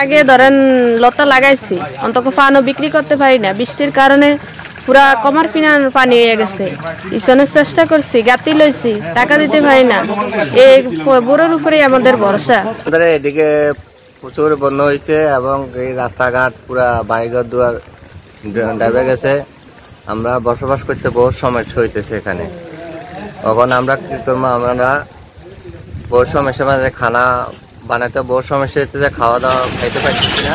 আগে ধরেন লতা লাগাইছি অন্তত পানও বিক্রি করতে পারি না, বৃষ্টির কারণে পুরা কমার পানি হয়ে গেছে। ইসনের চেষ্টা করছি, গাতি লইছি, টাকা দিতে পারি না। এই বুড়োর উপরেই আমাদের ভরসা। আমাদের এদিকে প্রচুর বন্যা হয়েছে এবং এই রাস্তাঘাট পুরা বাড়িঘর দুয়ার ডেবে গেছে। আমরা বসবাস করতে বহু সমস্যা হইতেছে এখানে। তখন আমরা কি করবো, আমরা বহু সমস্যা, খানা বানাতে বহু সমস্যা হইতেছে, খাওয়া দাওয়া খাইতে পারতেছি না।